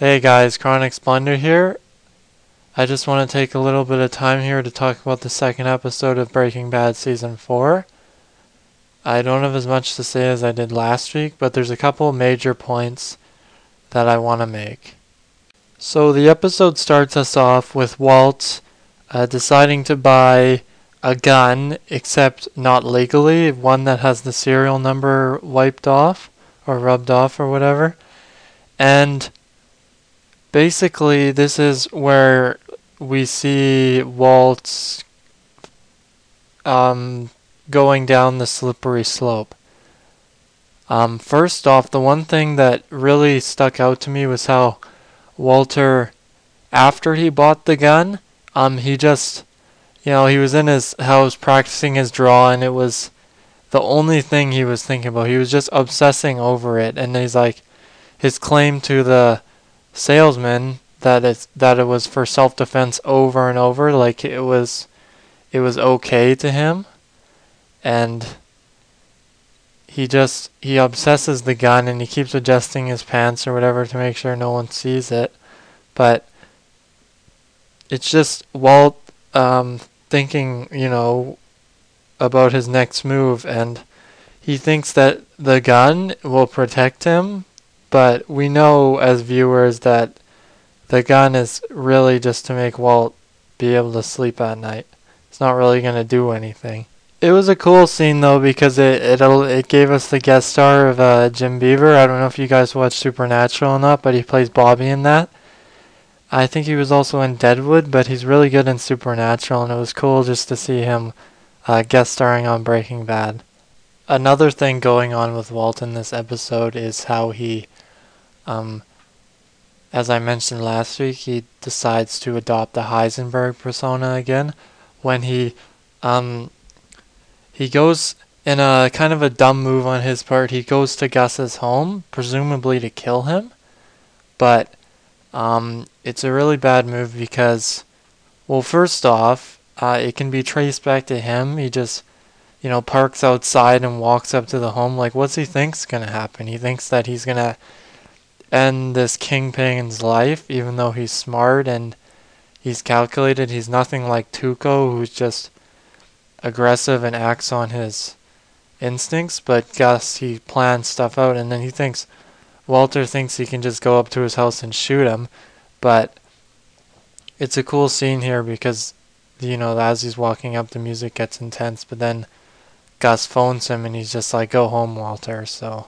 Hey guys, Chronic Splendor here. I just want to take a little bit of time here to talk about the second episode of Breaking Bad Season 4. I don't have as much to say as I did last week, but there's a couple of major points that I want to make. So the episode starts us off with Walt deciding to buy a gun, except not legally, one that has the serial number wiped off or rubbed off or whatever. And basically, this is where we see Walt going down the slippery slope. First off, the one thing that really stuck out to me was how Walter, after he bought the gun, he just, he was in his house practicing his draw, and it was the only thing he was thinking about. He was just obsessing over it, and he's like, his claim to the salesman that it was for self-defense over and over, like it was okay to him, and he obsesses the gun, and he keeps adjusting his pants or whatever to make sure no one sees it. But it's just Walt thinking, about his next move, and he thinks that the gun will protect him, but we know as viewers that the gun is really just to make Walt be able to sleep at night. It's not really going to do anything. It was a cool scene though, because it gave us the guest star of Jim Beaver. I don't know if you guys watch Supernatural or not, but he plays Bobby in that. I think he was also in Deadwood, but he's really good in Supernatural, and it was cool just to see him guest starring on Breaking Bad. Another thing going on with Walt in this episode is how he, as I mentioned last week, he decides to adopt the Heisenberg persona again when he goes in a kind of a dumb move on his part. He goes to Gus's home, presumably to kill him, but it's a really bad move because, well, first off, it can be traced back to him. He just, parks outside and walks up to the home. Like, what's he think's gonna happen? He thinks that he's gonna end this kingpin's life, even though he's smart and he's calculated. He's nothing like Tuco, who's just aggressive and acts on his instincts. But Gus, he plans stuff out, and then Walter thinks he can just go up to his house and shoot him. But it's a cool scene here because, as he's walking up, the music gets intense, but then Gus phones him and he's just like, "Go home, Walter." So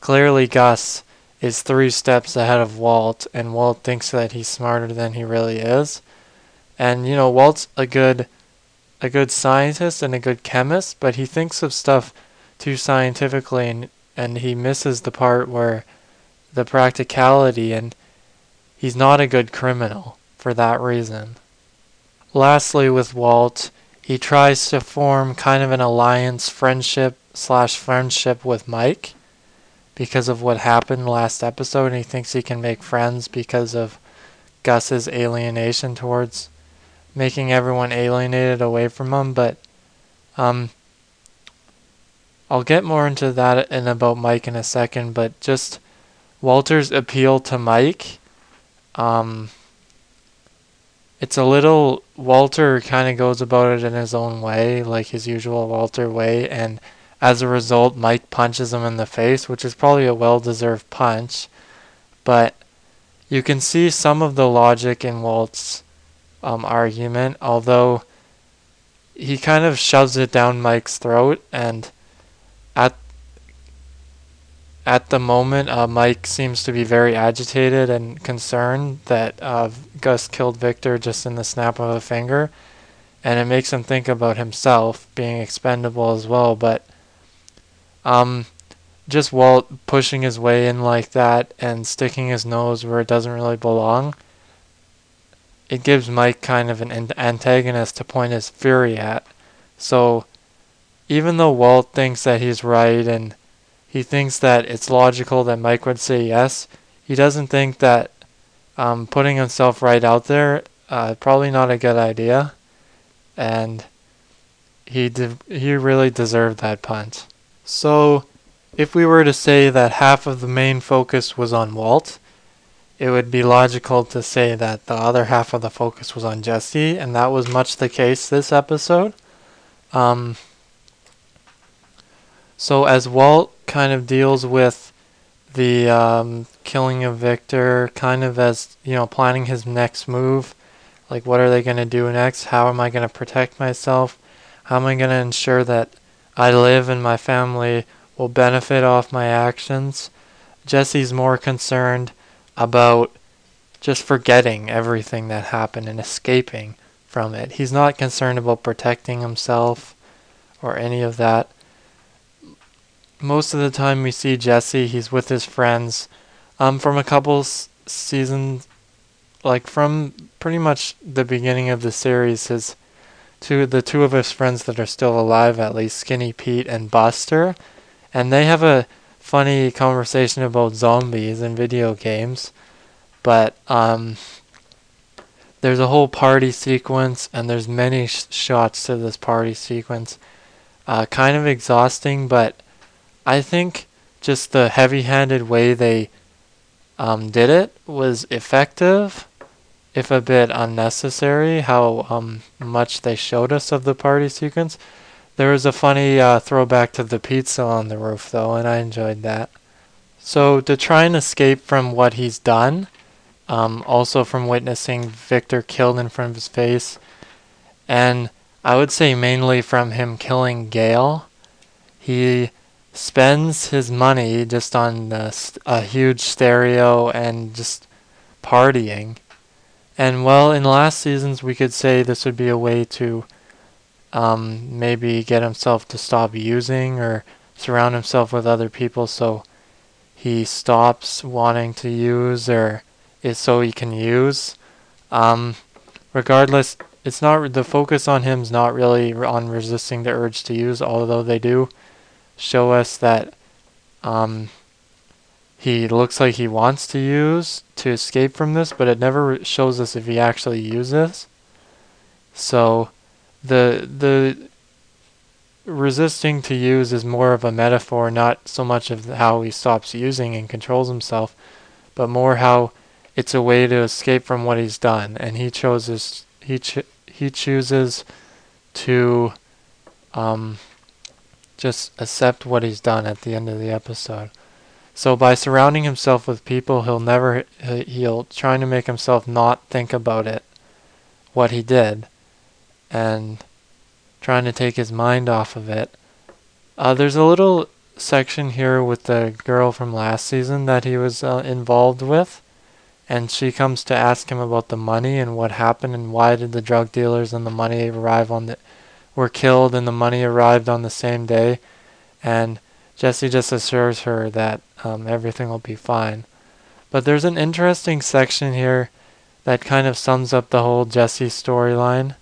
clearly Gus is 3 steps ahead of Walt, and Walt thinks that he's smarter than he really is. And Walt's a good scientist and a good chemist, but he thinks of stuff too scientifically, and he misses the part where the practicality, and he's not a good criminal for that reason. Lastly, with Walt, he tries to form kind of an alliance, friendship with Mike because of what happened last episode, and he thinks he can make friends because of Gus's alienation towards making everyone alienated away from him. But I'll get more into that and about Mike in a second, but just Walter's appeal to Mike, it's a little, Walter kind of goes about it in his own way, like his usual Walter way, and as a result, Mike punches him in the face, which is probably a well-deserved punch, but you can see some of the logic in Walt's argument, although he kind of shoves it down Mike's throat, and at the moment, Mike seems to be very agitated and concerned that Gus killed Victor just in the snap of a finger, and it makes him think about himself being expendable as well. But just Walt pushing his way in like that and sticking his nose where it doesn't really belong, it gives Mike kind of an antagonist to point his fury at. So even though Walt thinks that he's right and he thinks that it's logical that Mike would say yes, he doesn't think that putting himself right out there, probably not a good idea, and he really deserved that punch. So if we were to say that half of the main focus was on Walt, it would be logical to say that the other half of the focus was on Jesse, and that was much the case this episode. Um, so as Walt kind of deals with the killing of Victor, kind of as, planning his next move, like what are they going to do next? How am I going to protect myself? How am I going to ensure that I live and my family will benefit off my actions? Jesse's more concerned about just forgetting everything that happened and escaping from it. He's not concerned about protecting himself or any of that. Most of the time we see Jesse, he's with his friends. From a couple seasons, like from pretty much the beginning of the series, the two of his friends that are still alive, at least, Skinny Pete and Buster, and they have a funny conversation about zombies and video games. But there's a whole party sequence, and there's many shots to this party sequence. Kind of exhausting, but I think just the heavy-handed way they did it was effective, if a bit unnecessary, how much they showed us of the party sequence. There was a funny throwback to the pizza on the roof, though, and I enjoyed that. So to try and escape from what he's done, also from witnessing Victor killed in front of his face, and I would say mainly from him killing Gail, he spends his money just on a huge stereo and just partying. And well, in last seasons we could say this would be a way to maybe get himself to stop using or surround himself with other people so he stops wanting to use, or is so he can use. Regardless, it's not the focus on him's not really on resisting the urge to use, although they do show us that he looks like he wants to use to escape from this, but it never shows us if he actually uses. So the resisting to use is more of a metaphor, not so much of how he stops using and controls himself, but more how it's a way to escape from what he's done, and he chooses to just accept what he's done at the end of the episode. So by surrounding himself with people, he'll trying to make himself not think about it, what he did, and trying to take his mind off of it. There's a little section here with the girl from last season that he was involved with, and she comes to ask him about the money and what happened and why did the drug dealers and the money were killed and the money arrived on the same day, and Jesse just assures her that everything will be fine. But there's an interesting section here that kind of sums up the whole Jesse storyline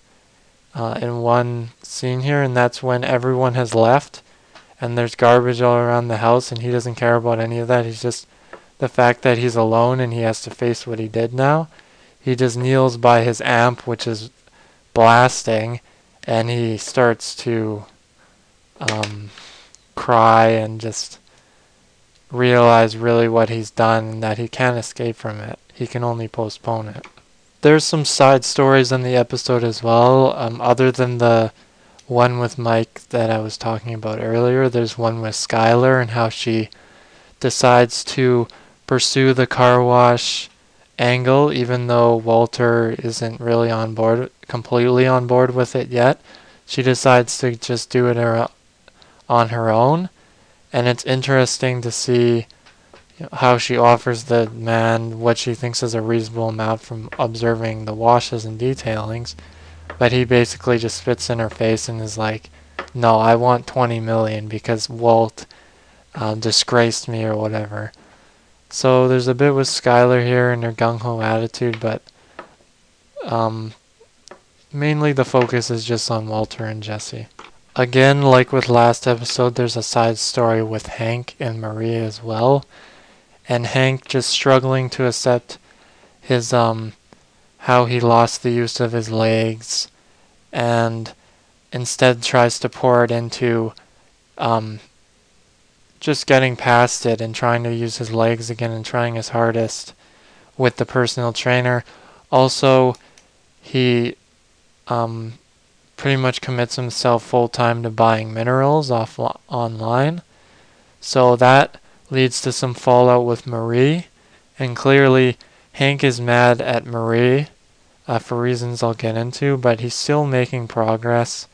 in one scene here, and that's when everyone has left and there's garbage all around the house and he doesn't care about any of that. He's just the fact that he's alone and he has to face what he did now. He just kneels by his amp, which is blasting, and he starts to cry and just realize really what he's done and that he can't escape from it. He can only postpone it. There's some side stories in the episode as well, other than the one with Mike that I was talking about earlier. There's one with Skylar and how she decides to pursue the car wash angle, even though Walter isn't really completely on board with it yet. She decides to just do it on her own, and it's interesting to see how she offers the man what she thinks is a reasonable amount from observing the washes and detailings, but he basically just spits in her face and is like, no, I want 20 million because Walt disgraced me or whatever. So there's a bit with Skylar here and her gung-ho attitude, but mainly the focus is just on Walter and Jesse. Again, like with last episode, there's a side story with Hank and Maria as well. And Hank just struggling to accept his how he lost the use of his legs, and instead tries to pour it into just getting past it and trying to use his legs again and trying his hardest, with the personal trainer. Also, he pretty much commits himself full time to buying minerals online. So that leads to some fallout with Marie, and clearly Hank is mad at Marie for reasons I'll get into, but he's still making progress.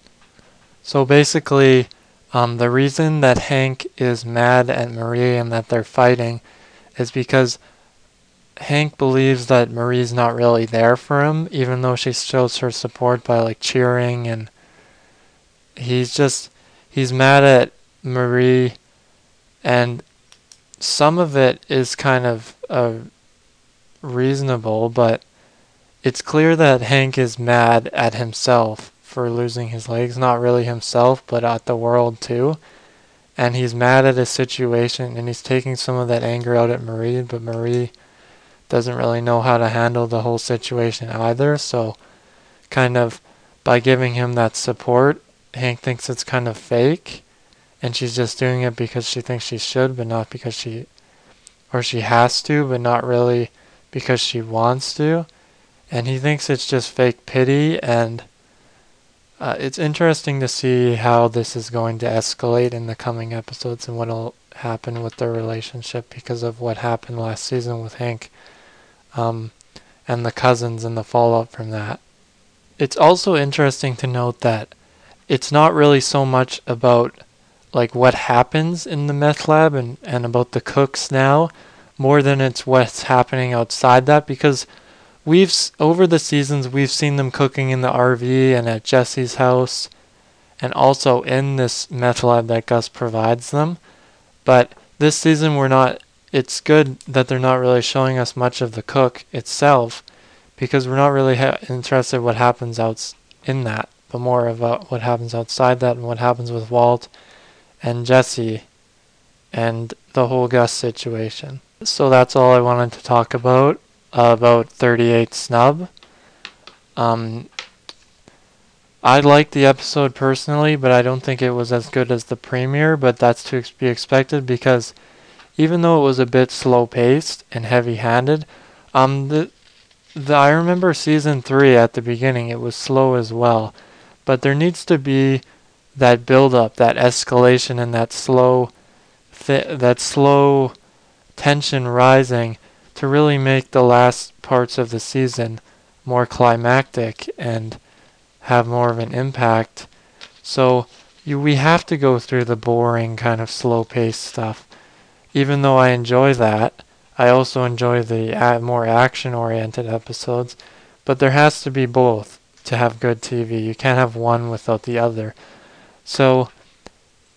So basically, the reason that Hank is mad at Marie and that they're fighting is because Hank believes that Marie's not really there for him, even though she shows her support by like cheering, and he's mad at Marie, and some of it is kind of reasonable, but it's clear that Hank is mad at himself for losing his legs, not really himself, but at the world too. And he's mad at his situation, and he's taking some of that anger out at Marie, but Marie doesn't really know how to handle the whole situation either, so kind of by giving him that support, Hank thinks it's kind of fake, and she's just doing it because she thinks she should, but not because she has to, but not really because she wants to. And he thinks it's just fake pity, and it's interesting to see how this is going to escalate in the coming episodes and what will happen with their relationship because of what happened last season with Hank and the cousins and the fallout from that. It's also interesting to note that it's not really so much about like what happens in the meth lab and about the cooks now, more than it's what's happening outside that, because over the seasons we've seen them cooking in the RV and at Jesse's house and also in this meth lab that Gus provides them. But this season it's good that they're not really showing us much of the cook itself, because we're not really interested in what happens in that, but more about what happens outside that and what happens with Walt and Jesse and the whole Gus situation. So that's all I wanted to talk about 38 Snub. I liked the episode personally, but I don't think it was as good as the premiere, but that's to be expected because even though it was a bit slow-paced and heavy-handed, I remember season 3 at the beginning, it was slow as well, but there needs to be that build-up, that escalation, and that slow tension rising to really make the last parts of the season more climactic and have more of an impact. So we have to go through the boring kind of slow-paced stuff. Even though I enjoy that, I also enjoy the more action-oriented episodes, but there has to be both to have good TV. You can't have one without the other. So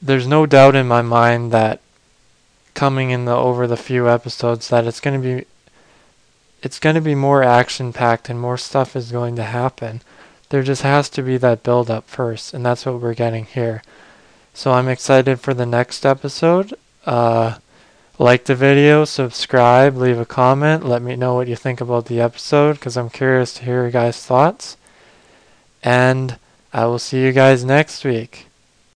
there's no doubt in my mind that coming in over the few episodes that it's going to be more action-packed and more stuff is going to happen. There just has to be that build-up first, and that's what we're getting here. So I'm excited for the next episode. Like the video, subscribe, leave a comment, let me know what you think about the episode, because I'm curious to hear your guys' thoughts. And I will see you guys next week.